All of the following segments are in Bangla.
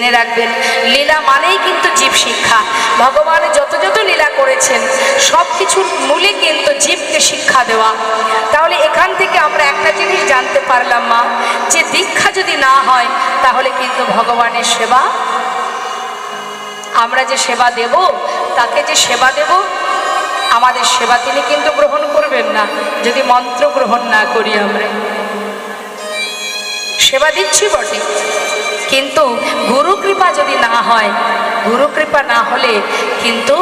জেনে রাখবেন, লীলা মানেই কিন্তু জীব শিক্ষা। ভগবান যত যত লীলা করেছেন সব কিছুর মূলে কিন্তু জীবকে শিক্ষা দেওয়া। তাহলে এখান থেকে আমরা একটা জিনিস জানতে পারলাম মা, যে দীক্ষা যদি না হয় তাহলে কিন্তু ভগবানের সেবা, আমরা যে সেবা দেব, তাকে যে সেবা দেব, আমাদের সেবা তিনি কিন্তু গ্রহণ করবেন না যদি মন্ত্র গ্রহণ না করি। আমরা সেবা দিচ্ছি বটে, কিন্তু গুরু কৃপা যদি না হয়, গুরু কৃপা না হলে কিন্তু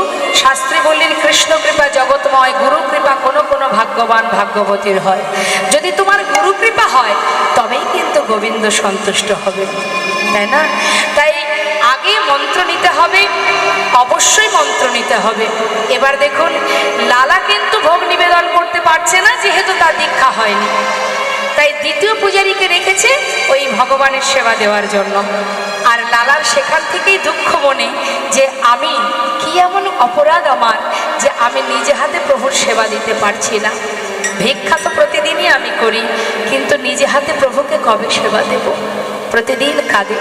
শাস্ত্রী বললেন কৃষ্ণ কৃপা জগৎময়, গুরু কৃপা কোনো কোনো ভাগ্যবান ভাগ্যবতীর হয়। যদি তোমার গুরু কৃপা হয় তবেই কিন্তু গোবিন্দ সন্তুষ্ট হবে, তাই না? তাই আগে মন্ত্র নিতে হবে, অবশ্যই মন্ত্র নিতে হবে। এবার দেখুন, লালা কিন্তু ভোগ নিবেদন করতে পারছে না যেহেতু তার দীক্ষা হয়নি, তাই দ্বিতীয় পূজারীকে রেখেছে ওই ভগবানের সেবা দেওয়ার জন্য। আর লালার সেখান থেকেই দুঃখ মনে, যে আমি কি এমন অপরাধ আমার যে আমি নিজে হাতে প্রভুর সেবা দিতে পারছি না। ভিক্ষা তো প্রতিদিনই আমি করি, কিন্তু নিজে হাতে প্রভুকে কবে সেবা দেব? প্রতিদিন কাঁদে,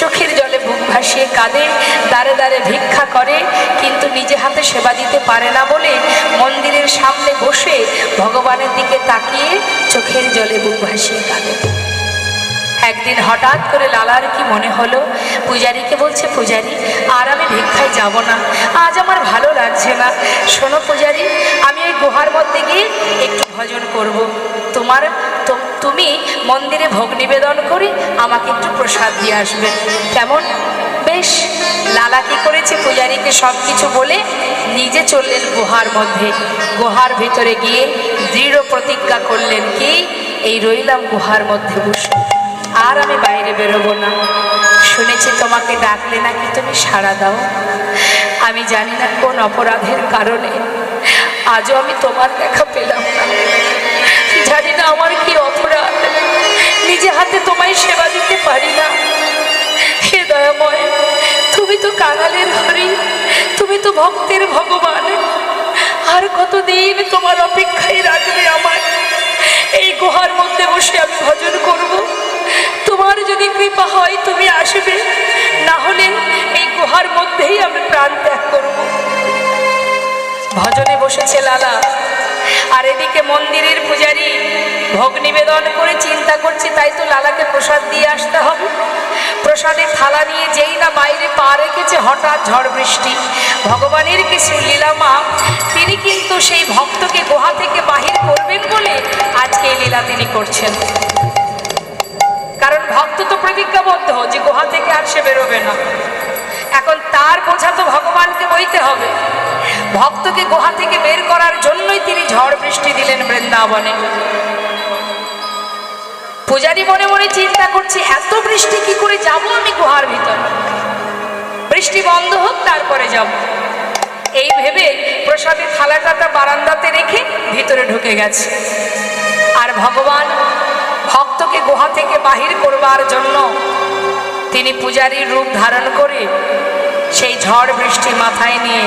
চোখের জলে বুক ভাসিয়ে কাঁদে, দাঁড়ে দাঁড়ে ভিক্ষা করে, কিন্তু নিজে হাতে সেবা দিতে পারে না বলে মন্দিরের সামনে বসে ভগবানের দিকে তাকিয়ে চোখের জলে বুক ভাসিয়ে কাঁদে। একদিন হঠাৎ করে লালার কি মনে হলো, পূজারীকে বলছে, পূজারী আর আমি ভিক্ষায় যাব না, আজ আমার ভালো লাগছে না। শোনো পূজারী, আমি ওই গুহার মধ্যে গিয়ে একটু ভজন করব, তুমি মন্দিরে ভোগ নিবেদন করে আমাকে একটু প্রসাদ দিয়ে আসবেন, কেমন? বেশ। লালা কি করেছে, পূজারীকে সব কিছু বলে নিজে চললেন গুহার মধ্যে। গুহার ভিতরে গিয়ে দৃঢ় প্রতিজ্ঞা করলেন, কি এই রইলাম গুহার মধ্যে বসে, আর আমি বাইরে বেরোবো না। শুনেছি তোমাকে ডাকলে নাকি তুমি সাড়া দাও। আমি জানি না কোন অপরাধের কারণে আজও আমি তোমার দেখা পেলাম না, জানি না আমার কি অপরাধ, নিজে হাতে তোমায় সেবা দিতে পারি না। হে দয়াময়, তুমি তো কাঙালের হরি, তুমি তো ভক্তের ভগবান, আর কতদিন তোমার অপেক্ষায় রাখবে আমায়? এই গুহার মধ্যে বসে আমি ভজন করব, তোমার যদি কৃপা হয় তুমি আসবে, না হলে এই গুহার মধ্যেই আমি প্রাণ ত্যাগ করব। ভজনে বসেছে লালা, আর এদিকে মন্দিরের পূজারী ভোগ নিবেদন করে চিন্তা করছে, তাই তো লালাকে প্রসাদ দিয়ে আসতে হবে। প্রসাদের থালা নিয়ে যেই না বাইরে পা রেখেছে, হঠাৎ ঝড় বৃষ্টি। ভগবানের কিছু লীলামা, তিনি কিন্তু সেই ভক্তকে গুহা থেকে বাহির করবেন বলে আজকে এই লীলা তিনি করছেন। কারণ ভক্ত তো প্রতিজ্ঞাবদ্ধ যে গুহা থেকে আর সে বেরোবে না, এখন তার বোঝা তো ভগবানকে বইতে হবে। ভক্তকে গুহা থেকে বের করার জন্যই তিনি ঝড় বৃষ্টি দিলেন বৃন্দাবনে। পূজারী মনে মনে চিন্তা করছে, এত বৃষ্টি কি করে যাব আমি গুহার ভিতর, বৃষ্টি বন্ধ হোক তারপরে যাব। এই ভেবে প্রসাদের থালাটা বারান্দাতে রেখে ভিতরে ঢুকে গেছে। আর ভগবান ভক্তকে গুহা থেকে বাহির করবার জন্য তিনি পূজারীর রূপ ধারণ করে সেই ঝড় বৃষ্টি মাথায় নিয়ে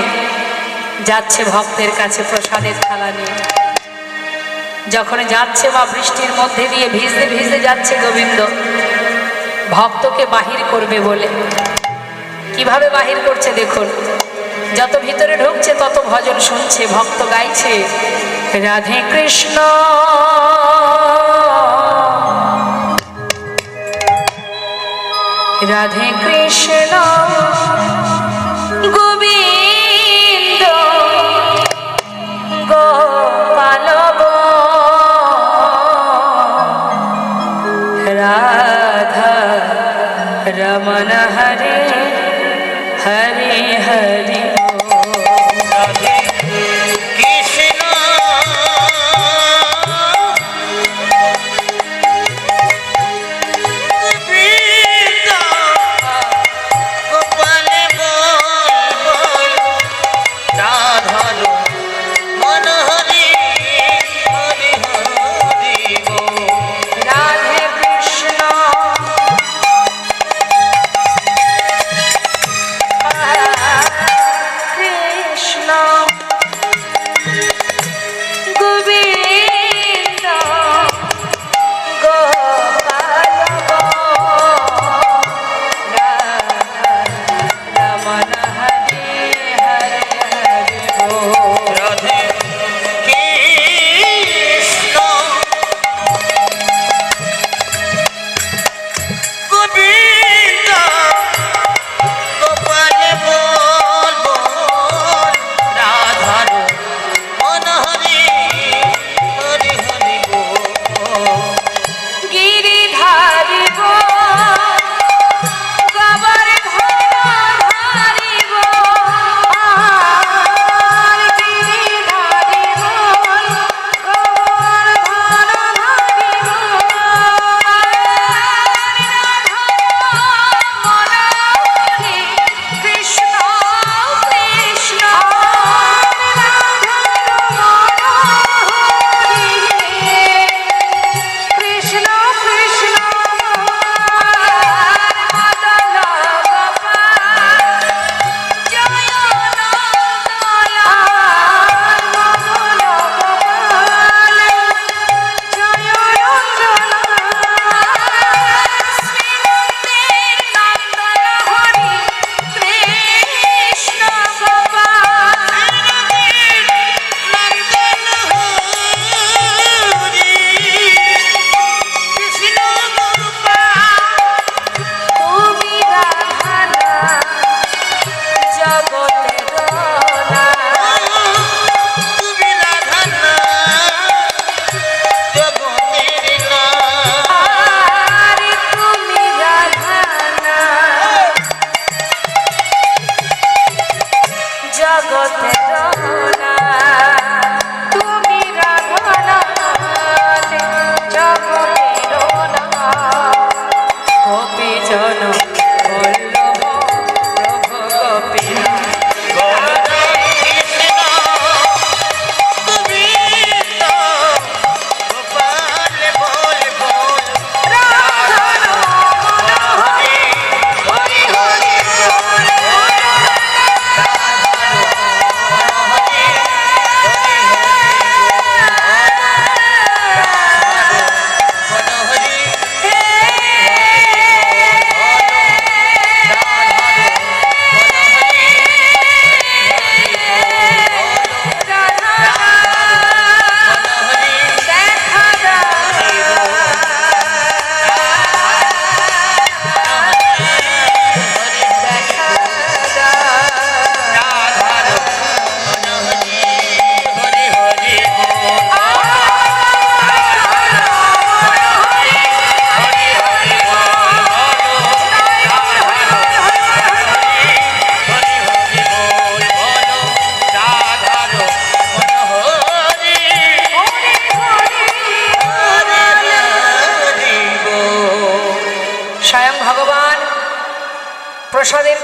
যাচ্ছে ভক্তের কাছে প্রসাদের থালা নিয়ে। যখন যাচ্ছে বা বৃষ্টির মধ্যে দিয়ে ভিজতে ভিজতে যাচ্ছে গোবিন্দ ভক্তকে বাহির করবে বলে। কিভাবে বাহির করছে দেখুন, যত ভিতরে ঢুকছে তত ভজন শুনছে, ভক্ত গাইছে, রাধে কৃষ্ণ রাধে কৃষ্ণ গোবিন্দ গোপাল রাধা রমণ হরে হরে হরে।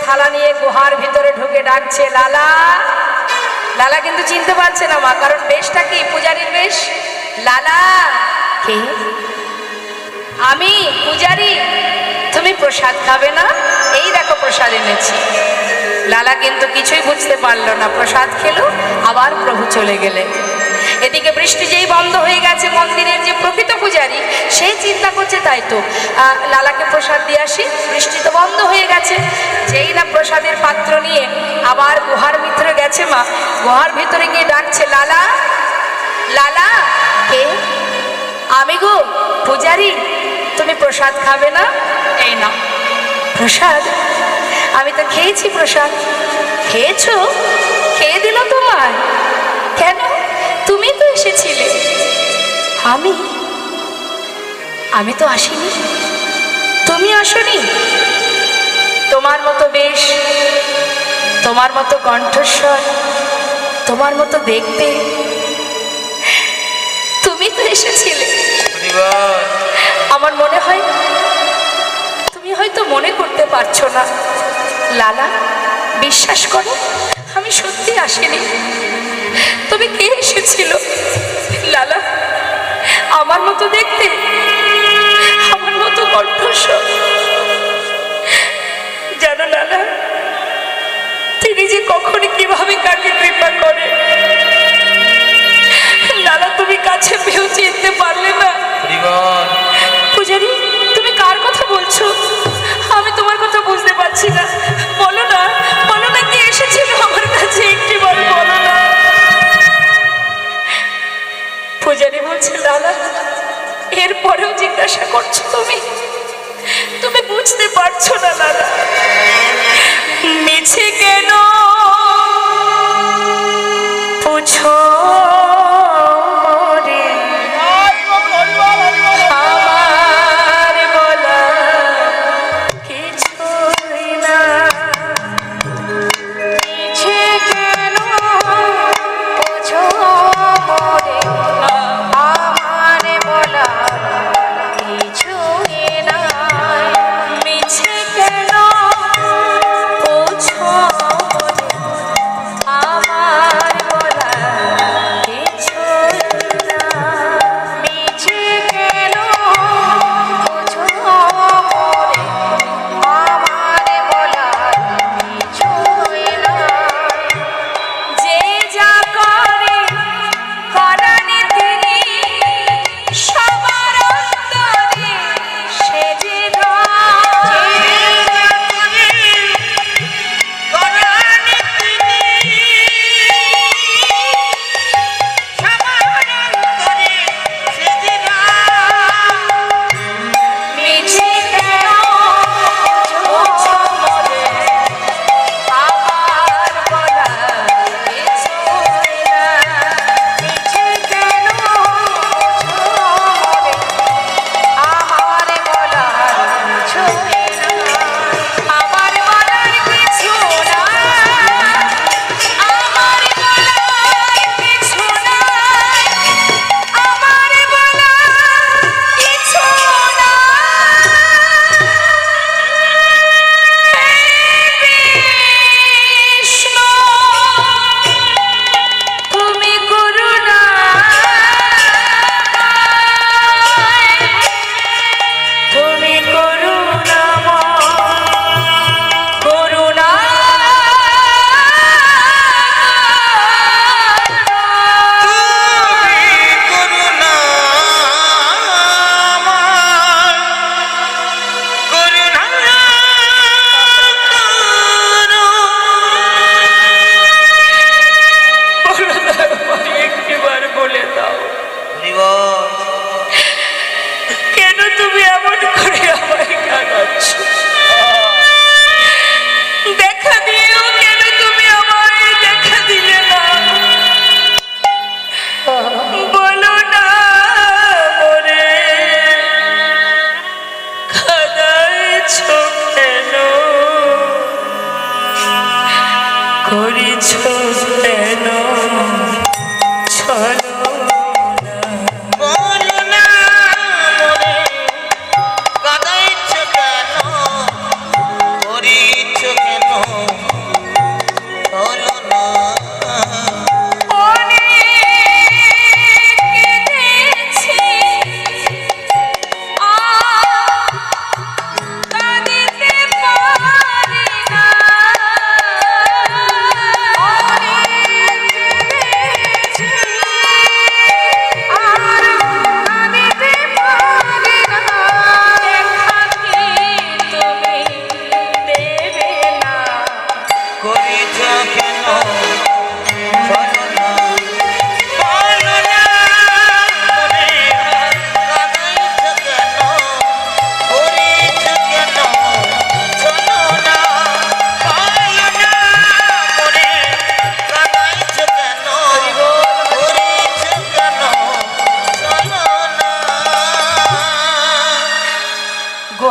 থালা নিয়ে গুহার ভিতরে ঢুকে ডাকছে লালা। লালা কিন্তু চিনতে পারছে না মা, কারণ বেশটা কি পূজারীর বেশ। লালা, কে? আমি পূজারী, তুমি প্রসাদ খাবে না? এই দেখো প্রসাদ এনেছি। লালা কিন্তু কিছুই বুঝতে পারলো না, প্রসাদ খেলো, আবার প্রভু চলে গেলেন। এদিকে বৃষ্টি যেই বন্ধ হয়ে গেছে, মন্দিরের যে প্রকৃত পূজারী সে চিন্তা করছে তাই তো লালাকে প্রসাদ দিয়ে আসি, বৃষ্টি তো বন্ধ হয়ে গেছে। যেই না প্রসাদের পাত্র নিয়ে আবার গুহার ভিতরে গেছে মা, গুহার ভিতরে গিয়ে ডাকছে লালা। লালা, কে? আমি গো পূজারী, তুমি প্রসাদ খাবে না? এই না প্রসাদ। আমি তো খেয়েছি প্রসাদ। খেয়েছো? খেয়ে দিল তোমার? কেন? তুমি তো এসেছিলে। আমি তো আসিনি। তুমি আসনি? তোমার মতো বেশ, তোমার মতো কণ্ঠস্বর, তোমার মতো দেখতে, তুমি তো এসেছিলে। আমার মনে হয় তুমি হয়তো মনে করতে পারছো না। লালা, বিশ্বাস করো, আমি সত্যি আসিনি। তবে কে এসেছিল? লালা, আমার মতো দেখতে, আমার মতো কণ্ঠস্বর। জানো লালা, তিনি যে কখনই কিভাবে কাকে কৃপা করে, লালা তুমি কাছে পেয়েও চিনতে পারলে না। পূজারী, তুমি কার কথা বলছো? আমি তোমার কথা বুঝতে পারছি না। বলো না, বলো না, কে এসেছিল আমার কাছে, একটিবার বলো না। পূজারী বলছে লালা, এরপরেও জিজ্ঞাসা করছো তুমি? তুমি বুঝতে পারছো না লালা? মিছে কেন পুছো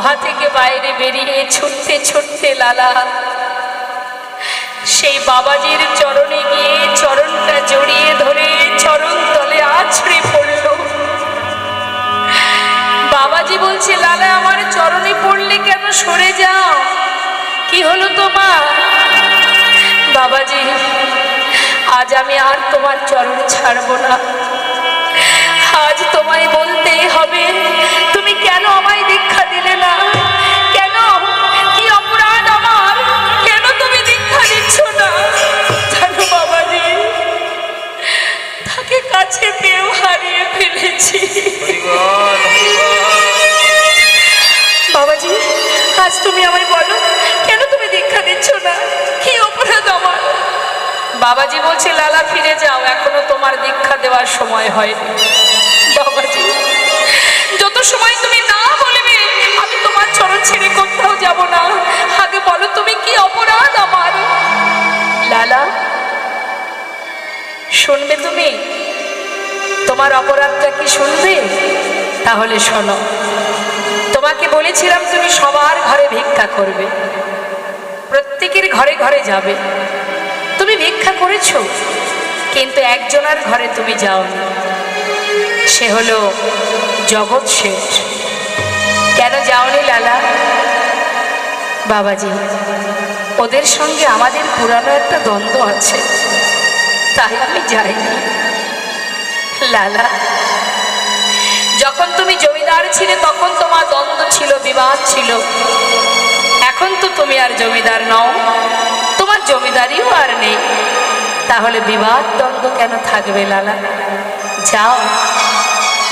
গুহা থেকে বাইরে বেরিয়ে ছুটতে ছুটতে লালা সেই বাবাজির চরণে গিয়ে চরণটা জড়িয়ে ধরে চরণ তলে আছড়ে পড়ল। বাবাজি বলছে, লালা আমার চরণে পড়লে কেন, সরে যাও, কি হলো তোমার? বাবাজি, আজ আমি আর তোমার চরণ ছাড়বো না। আজ তোমায় বলতেই হবে, তুমি কেন আমায় দীক্ষা দিলে না? কেন? কি অপরাধ আমার? কেন তুমি দীক্ষা দিচ্ছ না? জানো বাবাজি, তাকে কাছে পেয়েও হারিয়ে ফেলেছি। বাবাজি, আজ তুমি আমায় বলো, কেন তুমি দীক্ষা দিচ্ছ না? কি অপরাধ আমার? বাবাজি বলছে, লালা ফিরে যাও, এখনো তোমার দীক্ষা দেওয়ার সময় হয়নি। বাবাজি, যত সময় তুমি না বলবে আমি তোমার চরণ ছেড়ে কোথাও যাব না। আগে বলো, তুমি কি অপরাধ আমার? লালা, শুনবে তুমি? তোমার অপরাধটা কি শুনবে? তাহলে শোনো। তোমাকে বলেছিলাম তুমি সবার ঘরে ভিক্ষা করবে, প্রত্যেকের ঘরে ঘরে যাবে। তুমি ভিক্ষা করেছো, কিন্তু একজনের ঘরে তুমি যাওনি, সে হলো জগৎ শেঠ। কেন যাওনি লালা? বাবাজি, ওদের সঙ্গে আমাদের পুরানো একটা দ্বন্দ্ব আছে, তাই আমি যাইনি। লালা, যখন তুমি জমিদার ছিলে তখন তোমার দ্বন্দ্ব ছিল, বিবাদ ছিল। এখন তো তুমি আর জমিদার নও, তোমার জমিদারিও আর নেই, তাহলে বিবাদ দ্বন্দ্ব কেন থাকবে? লালা, যাও,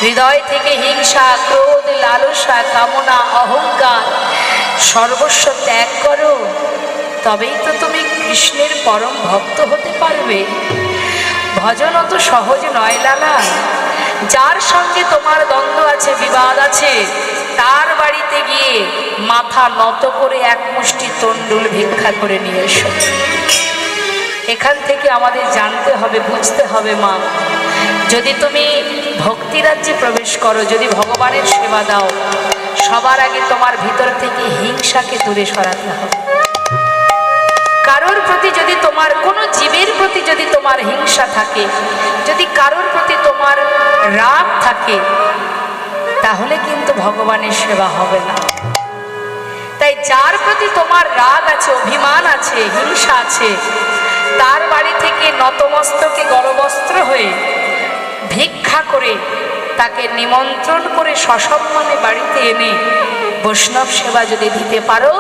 হৃদয় থেকে হিংসা, ক্রোধ, লালসা, কামনা, অহংকার সর্বস্ব ত্যাগ করো, তবেই তো তুমি কৃষ্ণের পরম ভক্ত হতে পারবে। ভজন অত সহজ নয় লালা। যার সঙ্গে তোমার দ্বন্দ্ব আছে, বিবাদ আছে, তার বাড়িতে গিয়ে মাথা নত করে এক মুষ্টি তণ্ডুল ভিক্ষা করে নিয়ে এসো। এখান থেকে আমাদের জানতে হবে, বুঝতে হবে, মা, যদি তুমি ভক্তি রাজ্যে প্রবেশ করো, যদি ভগবানের সেবা দাও, সবার আগে তোমার ভিতর থেকে হিংসাকে দূরে সরাতে হবে। কারোর প্রতি যদি তোমার, কোনো জীবের প্রতি যদি তোমার হিংসা থাকে, যদি কারোর প্রতি তোমার রাগ থাকে, তাহলে কিন্তু ভগবানের সেবা হবে না। তাই যার প্রতি তোমার রাগ আছে, অভিমান আছে, হিংসা আছে, তার বাড়ি থেকে নতমস্তকে গলবস্ত্র হয়ে ভিক্ষা করে তাকে নিমন্ত্রণ করে সসম্মানে বাড়িতে এনে বৈষ্ণব সেবা যদি দিতে পারো,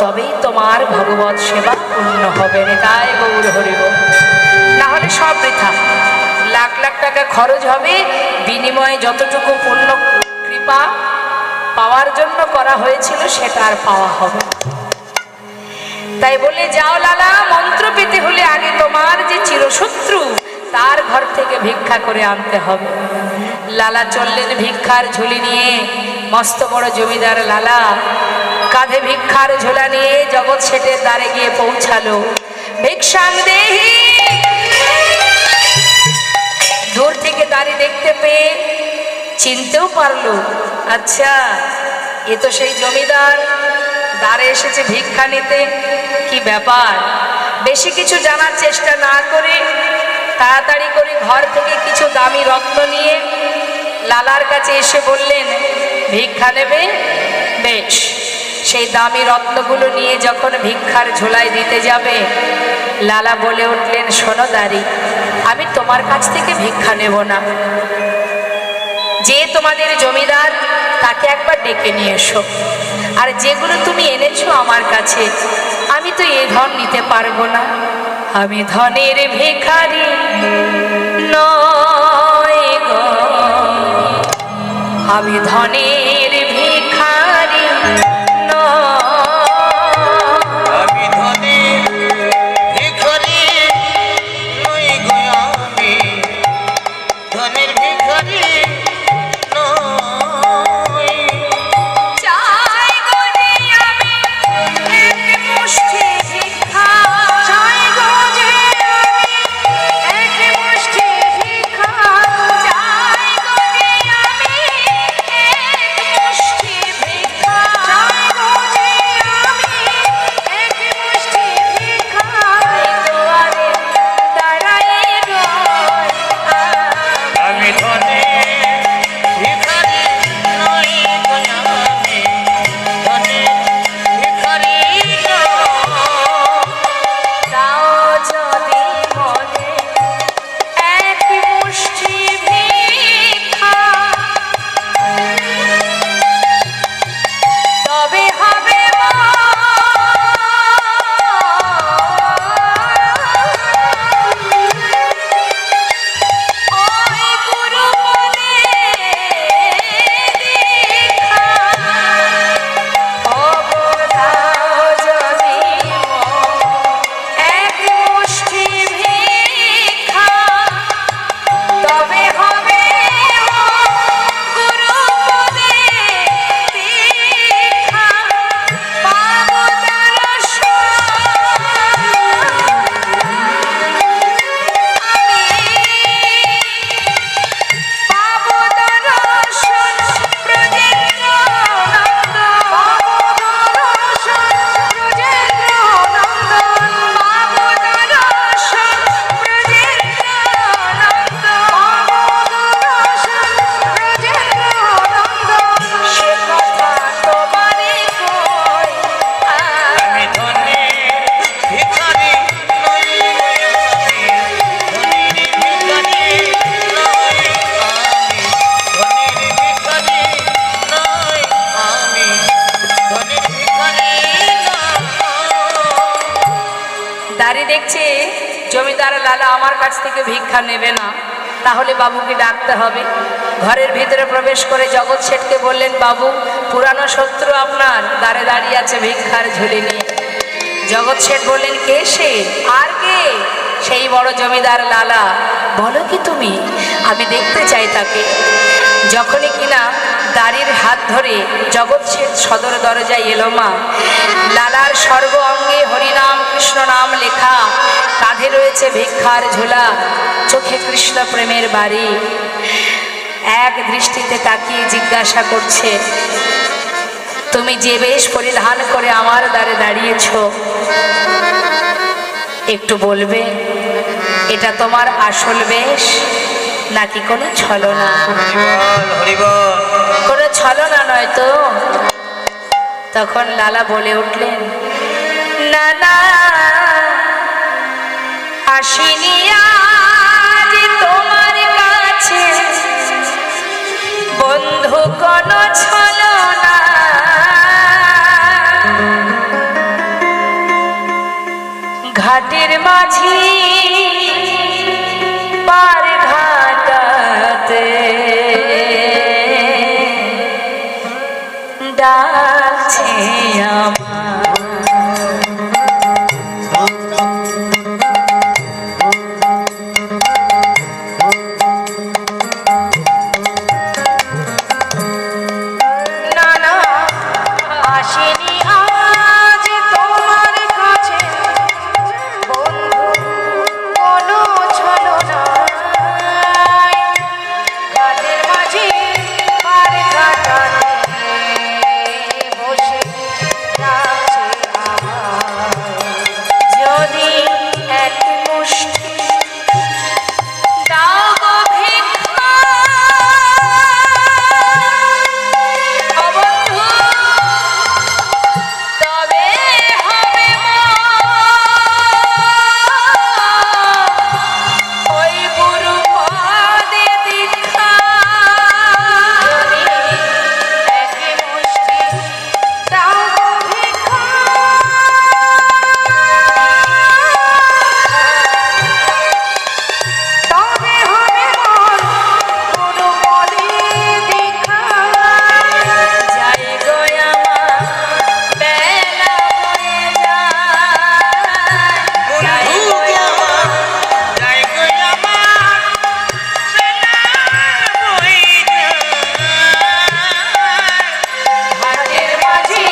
তবেই তোমার ভগবত সেবা পূর্ণ হবে। তাই গৌর হরিব, না হলে সব বৃথা। লাখ লাখ টাকা খরচ হবে, বিনিময়ে যতটুকু পূর্ণ কৃপা পাওয়ার জন্য করা হয়েছিল সেটা আর পাওয়া হবে। তাই বলে যাও লালা, মন্ত্র পেতে হলে আগে তোমার যে চিরশত্রু তার ঘর থেকে ভিক্ষা করে আনতে হবে। লালা চললেন ভিক্ষার ঝুলি নিয়ে। মস্ত বড় জমিদার লালা কাঁধে ভিক্ষার ঝোলা নিয়ে জগৎ শেঠের দ্বারে গিয়ে পৌঁছালো। ভিক্ষাং দেহি। দূর থেকে দাঁড়িয়ে দেখতে পেয়ে চিনতেও পারলো, আচ্ছা এ তো সেই জমিদার, দ্বারে এসেছে ভিক্ষা নিতে। কি ব্যাপার? বেশি কিছু জানার চেষ্টা না করে তাড়াতাড়ি করে ঘর থেকে কিছু দামি রত্ন নিয়ে লালার কাছে এসে বললেন, ভিক্ষা নেবে? বেশ। সেই দামি রত্নগুলো নিয়ে যখন ভিক্ষার ঝোলায় দিতে যাবে, লালা বলে উঠলেন, শোনো দাঁড়ি, আমি তোমার কাছ থেকে ভিক্ষা নেব না। যে তোমাদের জমিদার তাকে একবার ডেকে নিয়ে এসো। আর যেগুলো তুমি এনেছো আমার কাছে, আমি তো এ ধন নিতে পারবো না। আমি ধনের ভিখারি নয় গো, আমি ধনের ভিখারি আমি ধনের ভিখারি নই গো, আমি ধনের ভিখারি নই। চাই গো যে আমি এক মুষ্টি ভিক্ষা, চাই গো যে আমি এক মুষ্টি ভিক্ষা, চাই গো যে আমি এক মুষ্টি ভিক্ষা, চাই থেকে ভিক্ষা নেবে না, তাহলে বাবুকে ডাকতে হবে। ঘরের ভিতরে প্রবেশ করে জগৎ শেঠকে বললেন, বাবু, পুরানো শত্রু আপনার দ্বারে দাঁড়িয়ে আছে ভিক্ষার ঝুলি নিয়ে। জগৎ শেঠ বললেন, কে সে? আর কে? সেই বড় জমিদার লালা। বলো কি তুমি? আমি দেখতে চাই তাকে। যখনই কিনা দাড়ির হাত ধরে জগৎ শেঠ সদর দরজায় এলো মা, লালার সর্ব অঙ্গে হরিনাম কৃষ্ণ নাম লেখা, কাঁধে রয়েছে ভিক্ষার ঝোলা, চোখে কৃষ্ণ প্রেমের বাড়ি। এক দৃষ্টিতে তাকিয়ে জিজ্ঞাসা করছে, তুমি যে বেশ পরিধান করে আমার দ্বারে দাঁড়িয়েছ, একটু বলবে এটা তোমার আসল বেশ নাকি কোনো ছলনা? কোনো ছলনা নয় তো? তখন লালা বলে উঠলেন, না না, আসিনি আজ তোমার কাছে বন্ধু কোনো ছলনা, ঘাটের মাঝি পার ঘাটাতে ডাকছে আমার। না না, আসেনি আজ তোমার কাছে বন্ধু কোনো ছলনা, ঘাটের মাঝি পার ঘাটাতে বসে ডাকছে আমার। যদি এক মুষ্টি দাও গো ভিক্ষা, ও বন্ধু, তবে হবে ওই গুরু পদে দীক্ষা। যদি এক মুষ্টি দাও গো ভিক্ষা, তবে হবে মন গুরু পদে দীক্ষা। যাই গো আমার বেলা হয়ে যায়, যাই গো আমার ঘাটের মাঝি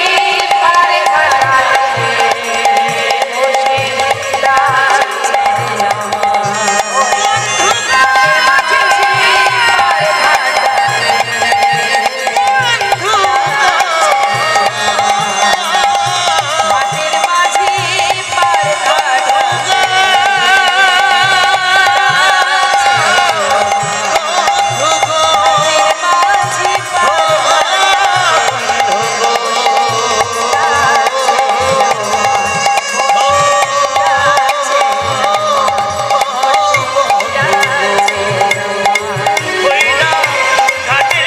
পার ঘাটাতে বসে ডাকছে আমার। ঘাটের মাঝি পার ঘাটাতে ঘাটের মাঝি পার ঘাটাতে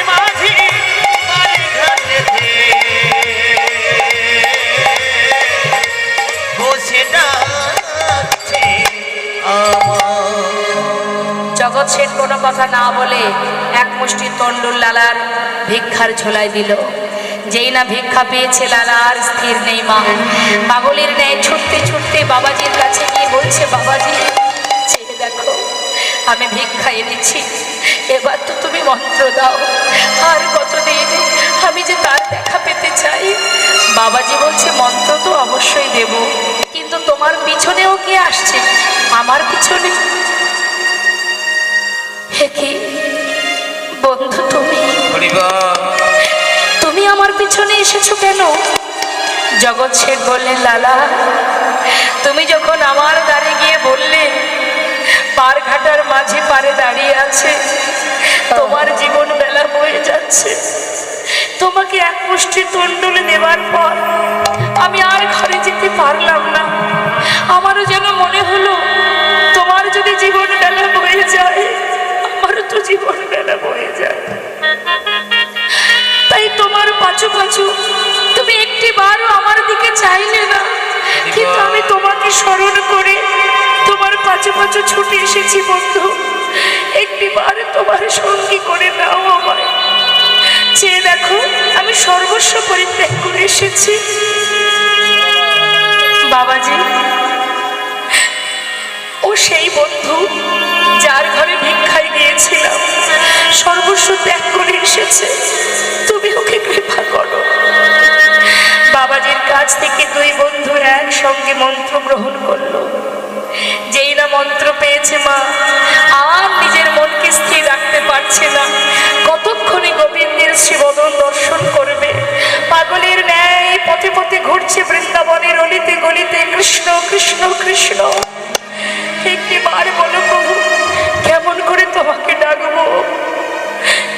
মাঝি জগৎ শেঠ কোনো কথা না বলে এক মুষ্টি তন্ডুল লালার ভিক্ষার ঝোলায় দিল। যেই না ভিক্ষা পেয়েছে, লালা আর স্থির নেই মা, পাগলের ন্যায় ছুটতে ছুটতে বাবাজির কাছে গিয়ে বলছে, বাবাজি, চেয়ে দেখো, আমি ভিক্ষা এনেছি, এবার তো তুমি মন্ত্র দাও, আর কতদিন আমি যে তার দেখা পেতে চাই। বাবাজি বলছে, মন্ত্র তো অবশ্যই দেব, কিন্তু তোমার পিছনেও কে আসছে? আমার পিছনে? হে কি বন্ধু, তুমি আমার পিছনে এসেছো কেন? জগৎ শেঠ বললেন, লালা, তুমি যখন আমার দ্বারে গিয়ে বললে পার ঘাটার মাঝে পারে দাঁড়িয়ে আছে, তোমার জীবন বেলা বয়ে যাচ্ছে, তোমাকে এক মুষ্টি তন্ডুলে দেওয়ার পর আমি আর ঘরে যেতে পারলাম না। আমারও যেন মনে হলো, তোমার যদি জীবন বেলা বয়ে যায়, আমারও তো জীবন বেলা বয়ে যায়। তাই তোমার পাছু পাছু তুমি একটি বারও আমার দিকে চাইলে না, কিন্তু আমি তোমাকে স্মরণ করে তোমার পাঁচে পাঁচে ছুটে এসেছি বন্ধু, একটিবার তোমার সঙ্গী করে নাও আমায়। চেয়ে দেখো আমি সর্বস্ব পরিত্যাগ করে এসেছি। বাবাজি, ও সেই বন্ধু যার ঘরে ভিক্ষায় গিয়েছিলাম, সর্বস্ব ত্যাগ করে এসেছে। তুমি ওকে কৃপা করো। বাবাজির কাছ থেকে দুই বন্ধু একসঙ্গে মন্ত্র গ্রহণ করলো। যেই না মন্ত্র পেয়েছে মা, আর নিজের মনকে স্থির রাখতে পারছে না। কতক্ষণে গোবিন্দের শ্রীবদন দর্শন করবে। পাগলের ন্যায় পথে পথে ঘুরছে বৃন্দাবনের অলিতে গলিতে, কৃষ্ণ কৃষ্ণ কৃষ্ণ। একটিবার বলো প্রভু, কেমন করে তোমাকে ডাকবো,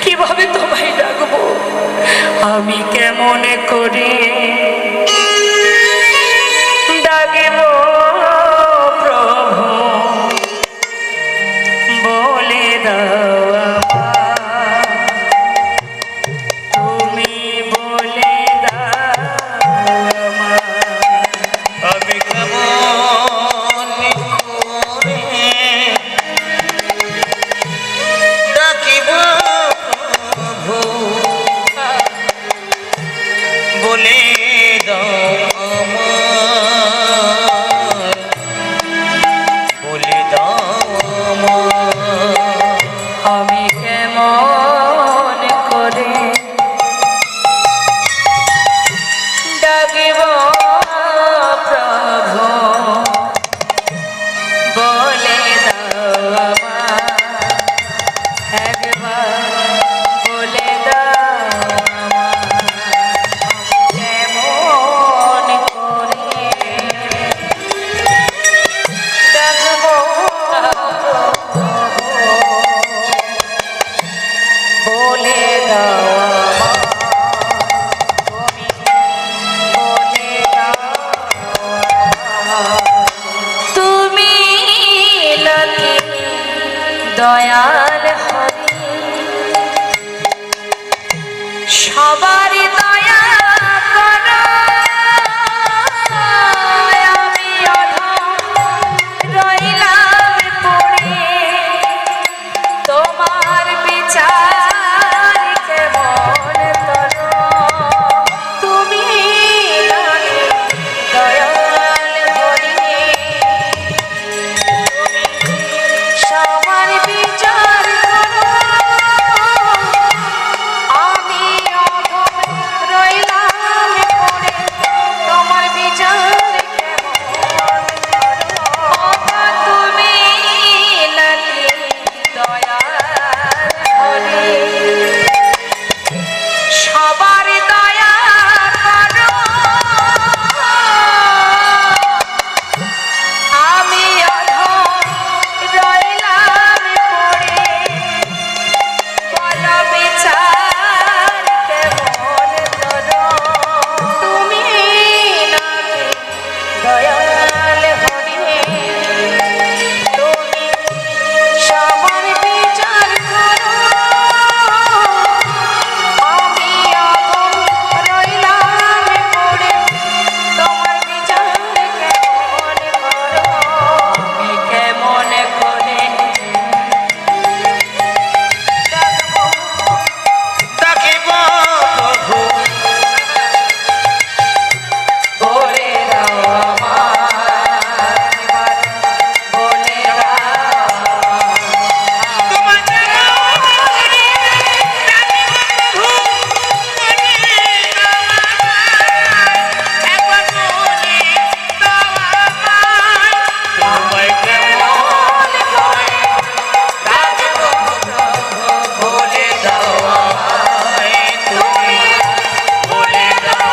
কিভাবে তোমায় ডাকবো? আমি কেমন করে ডাকব প্রভু, বলে দাও আমায়। তুমি বলে দাও আমায়। আমি কেমন করে ডাকিব প্রভু, বলে দাও আমায়, বলে দাও আমায়। আমি কেমন করে ডাকব প্রভু, বলে দাও আমায়। একবার বলে দাও আমায়। কেমন করে ডাকব বলে দাও আমায়। তুমি বলে দাও আমায়। তুমি লক্ষ্মী দয়াল হরি, সবারই দয়া করো। আমি অধম রইলাম পড়ে, তোমার বিচার কেমন করো। তুমি দয়াল হরি, সবার বিচার করো। আমি অধম রইলাম পড়ে, তোমার বিচার কেমন করো। তুমি নাকি দয়াল হরি, সবার দয়া করো। আমি অধম রইলাম পড়ে, বলো বিচার কেমন করো। তুমি নাকি দয়াল হরি, তুমি সবার বিচার করো। আমি অধম রইলাম পড়ে, তোমার বিচার কেমন করো। আমি কেমন করে ডাকবো ডাকিব প্রভু, বলে দাও আমায়। এবার বলে দাও তোমার নাম ধরে ডাকিব প্রভু, বলে দাও আমায়, একবার বলে দাও আমায়। তোমায় কেমন করে ডাকিব প্রভু, বলে দাও আমায়, তুমি বলে দাও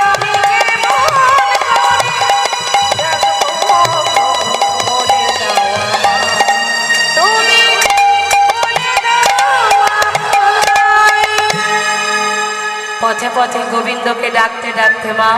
আমি কেমন করে ডাকবো, বলে দাও আমায়। তুমি বলে দাও আমায়। পথে পথে গোবিন্দকে ডাকতে ডাকতে মা